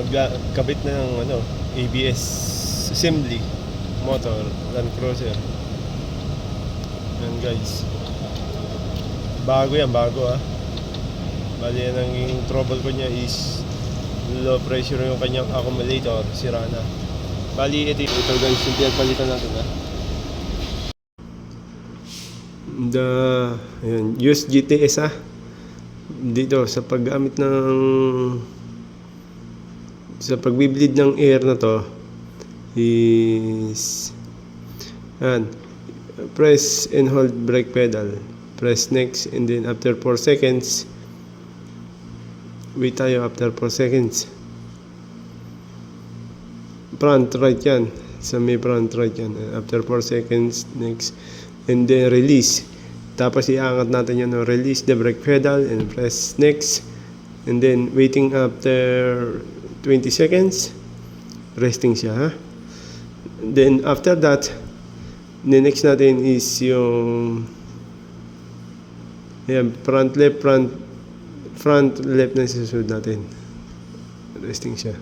magkabit ng ABS assembly motor Land Cruiser. Yan guys, bago bali yan, ang trouble ko niya is low pressure yung kanyang accumulator, sira na. Bali ito guys, yung pinagpalitan natin use GTS dito sa paggamit sa pagbibleed ng air na to is press and hold brake pedal, press next, and then after 4 seconds wait tayo. After 4 seconds front right yan, sa may front right yan. After 4 seconds next, and then release. Tapos iangat natin yan, release the brake pedal and press next, and then waiting after 20 seconds, resting siya Then after that, the next natin is yung front left na susunod natin, resting siya.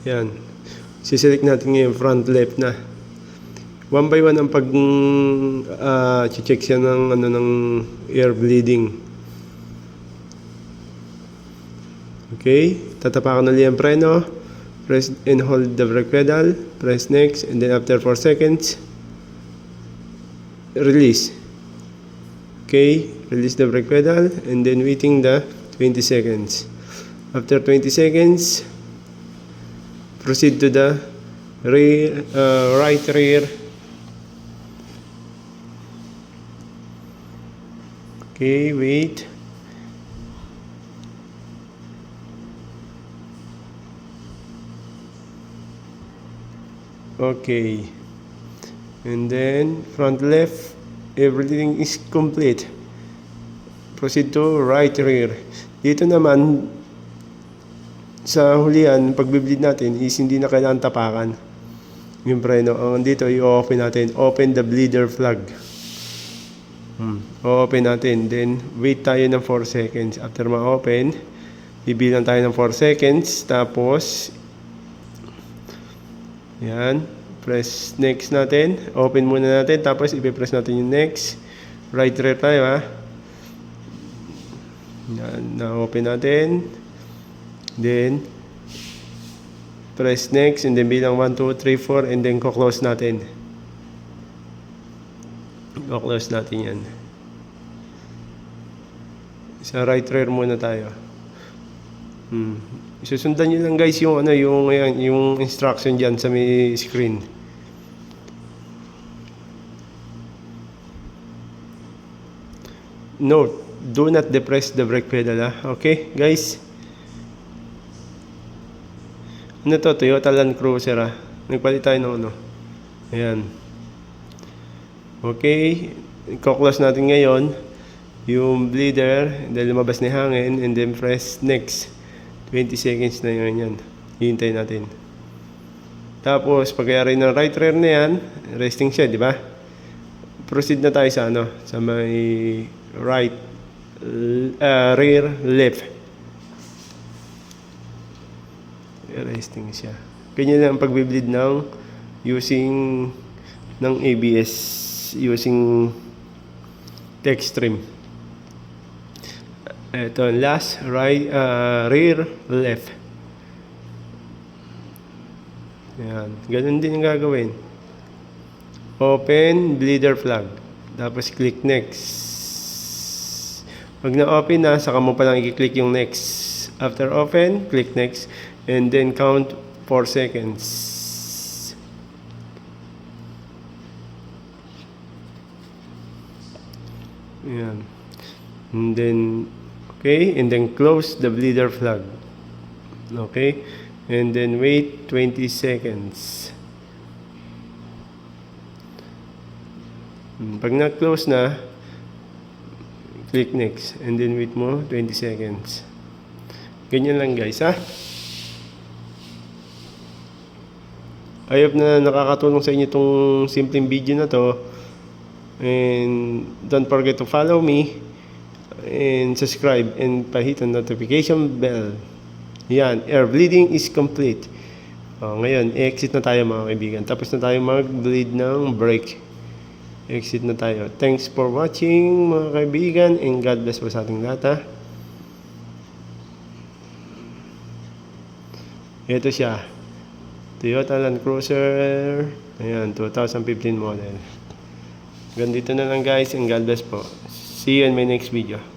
Yan, siselect natin ngayon front left na. One by one ang pag check siya ng air bleeding. Okay, tatapakan ulit ang preno, press and hold the brake pedal, press next, and then after 4 seconds release. Okay, release the brake pedal and then waiting the 20 seconds. After 20 seconds, proceed to the right rear. Okay, wait. Okay, and then front left, everything is complete. Proceed to right rear. Dito naman sa hulihan, pagbibleed natin is hindi na kailangan tapakan yung preno. Dito i-open natin, open the bleeder flag. O-open natin, then wait tayo ng 4 seconds. After ma-open, bibilang tayo ng 4 seconds, tapos yan, press next natin, open muna natin, tapos ipipress natin yung next. Right rear tayo yan, na-open natin, then press next, and then bilang 1, 2, 3, 4, and then ko-close natin. Ko-close natin yan. Sa right rear muna tayo. Susundan nyo lang guys yung yung instruction dyan sa may screen. Note, do not depress the brake pedal Okay guys, to Toyota Land Cruiser nagpalit tayo ng ayan. Okay, i-close natin ngayon yung bleeder dahil lumabas na hangin, and then press next. 20 seconds na yun yan. Hihintay natin. Tapos, pagkayari ng right rear na yan, resting siya, di ba? Proceed na tayo sa sa may right rear left. Resting siya. Ganyan lang ang pagbibleed using ABS, using Textrim. Ito, last right rear left. Yan, ganun din yung gagawin. Open bleeder flag, tapos click next. Pag na-open na, saka mo palang i-click yung next. After open, click next, and then count 4 seconds. Yan. And then okay, and then close the bleeder flag. Okay, and then wait 20 seconds. Pag na-close na, click next, and then wait mo 20 seconds. Ganyan lang guys I hope na nakakatulong sa inyo itong simpleng video na to, and don't forget to follow me and subscribe and pahit ang notification bell. Yan, air bleeding is complete. Ngayon, exit na tayo mga kaibigan. Tapos na tayo mag-bleed ng brake. Exit na tayo. Thanks for watching mga kaibigan, and God bless po sa ating lahat ha. Ito siya. Toyota Land Cruiser. Ayan, 2015 model. Ganito na lang guys, and God bless po. See you in my next video.